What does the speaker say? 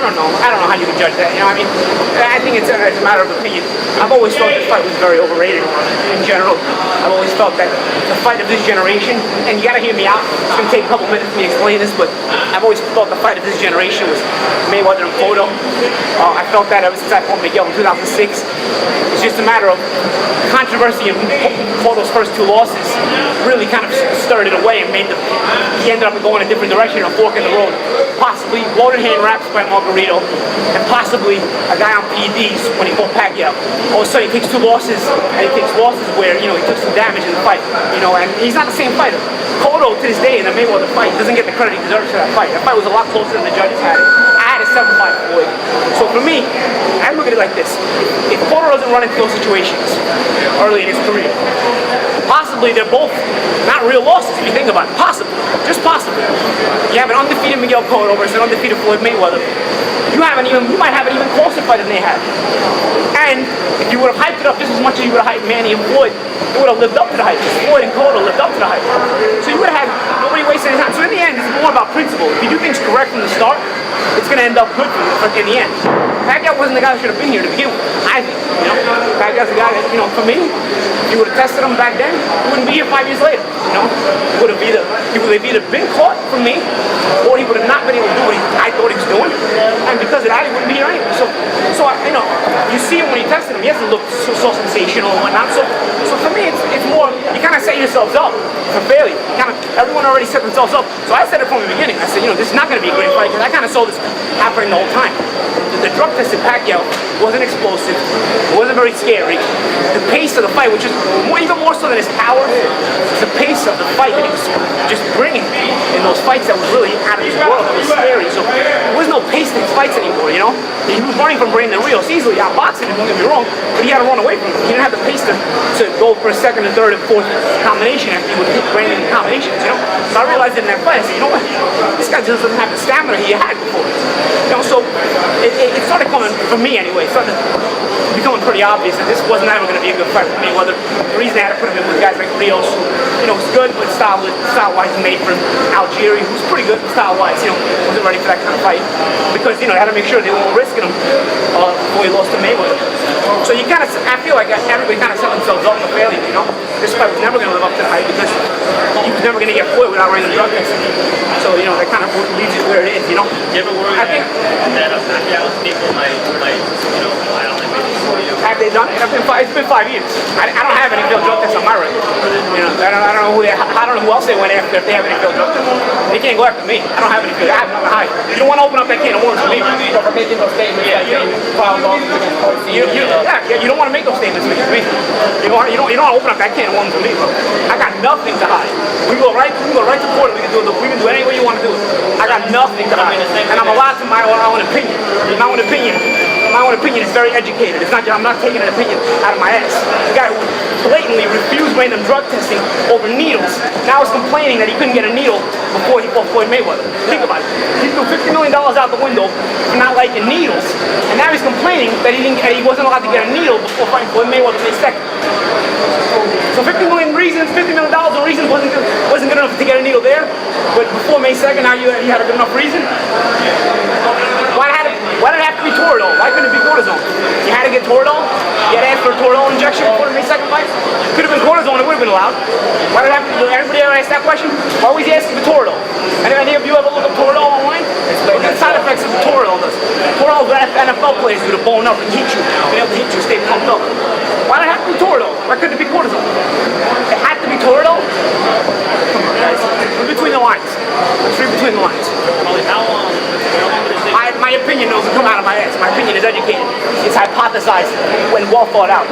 don't know. I don't know how you can judge that. You know, I mean, I think it's a matter of opinion. I've always thought the fight was very overrated in general. I've always felt that the fight of this generation, and you gotta hear me out, it's gonna take a couple minutes for me to explain this, but I've always thought the fight of this generation was Mayweather and Cotto. I felt that ever since I fought Miguel in 2006. It's just a matter of controversy, and Cotto's first two losses really kind of stirred it away and made he ended up going a different direction, a fork in the road. Possibly bloated hand wraps by Margarito, and possibly a guy on PEDs when he fought Pacquiao. All of a sudden he takes two losses, and he takes losses where, you know, he took some damage in the fight, you know, and he's not the same fighter. Cotto, to this day, in the Mayweather fight, doesn't get the credit he deserves for that fight. That fight was a lot closer than the judges had it. I had a 7-5 Floyd. So for me, I look at it like this. If Cotto doesn't run into those situations early in his career, possibly they're both not real losses if you think about it. Possibly. Just possibly. You have an undefeated Miguel Cotto versus an undefeated Floyd Mayweather. You might have an even closer fight than they had. And if you would have hyped it up just as much as you would have hyped Manny and Floyd, it would have lived up to the hype. Floyd and Cotto lived up to the hype. So you would have had nobody wasting his time. So in the end, it's more about principle. If you do things correct from the start, it's going to end up good for you in the end. Pacquiao wasn't the guy who should have been here to begin with, I think. You know, Pacquiao's the guy that, you know, for me, if you would have tested him back then, he wouldn't be here 5 years later. You know, he would have either been caught from me, or he would have not been able to do what I thought he was doing, and because of that, he wouldn't be here anyway. So you know, you see him when you tested him. He hasn't looked so sensational and whatnot. So for me, it's more, you kind of set yourselves up for failure. Everyone already set themselves up. So I said it from the beginning. I said, you know, this is not going to be a great fight, because I kind of saw this happening the whole time. The drug tested Pacquiao wasn't explosive. It wasn't very scary. The pace of the fight, which is even more so than his power, the pace of the fight that he was just bringing in those fights that was really out of his world. It was scary. So there was no pace to his fights anymore, you know? He was running from Brandon Rios easily outboxing him, don't get me wrong, but he had to run away from him. He didn't have the pace to go for a second and third and fourth combination after he would hit Brandon in combinations, you know? So I realized in that fight, I said, you know what? This guy just doesn't have the stamina he had before. You know, so it started coming, for me anyway, it started becoming pretty obvious that this wasn't ever going to be a good fight for Mayweather. The reason I had to put him in with guys like Rios, who, you know, was good, but style-wise made for him. Algieri, who's pretty good style-wise, you know, wasn't ready for that kind of fight. Because, you know, they had to make sure they weren't risking him before he lost to Mayweather. So you kind of, I feel like everybody kind of set themselves up for failure, you know? This fight was never going to live up to the hype, because he was never going to get Floyd without running the drug test. So, you know, that kind of leaves it where it is, you know? You ever worry that people might, you know, I don't think have they done it? It's been 5 years. I don't have any failed drug tests on my record. You know, I don't know who else they went after if they have any failed drug tests. They can't go after me. I don't have any failed. I have nothing to hide. You don't want to open up that can of worms for me. For making those statements, you don't want to make those statements against me. You don't want to open up that can of worms for me, bro. I got nothing to hide. We can go right to court. We can do it any way you want to do it. I got nothing to hide, and I'm allowed to my own opinion. My own opinion is very educated. It's not. I'm not taking an opinion out of my ass. The guy who blatantly refused random drug testing over needles now is complaining that he couldn't get a needle before he fought Floyd Mayweather. Think about it. He threw $50 million out the window for not liking needles, and now he's complaining that he wasn't allowed to get a needle before fighting Floyd Mayweather May 2nd. So $50 million of reasons wasn't good enough to get a needle there, but before May 2nd, now you had a good enough reason. Why did it have to be Toradol? Why couldn't it be cortisone? You had to get Toradol? You had to ask for a Toradol injection before the May 2nd fight? Could have been cortisone, it would have been allowed. Why did it have to be, everybody ever ask that question? Why was he asking for Toradol? Any of you ever look up Toradol online? Look at the side effects of Toradol does. Toradol is what NFL players do to bone up and heat you. Be able to heat you, stay pumped up. Why did it have to be Toradol? Why couldn't it be cortisone? It had to be Toradol? Come on, guys. Read between the lines. Let's read between the lines. How long? My opinion doesn't come out of my ass. My opinion is educated. It's hypothesized when well thought out.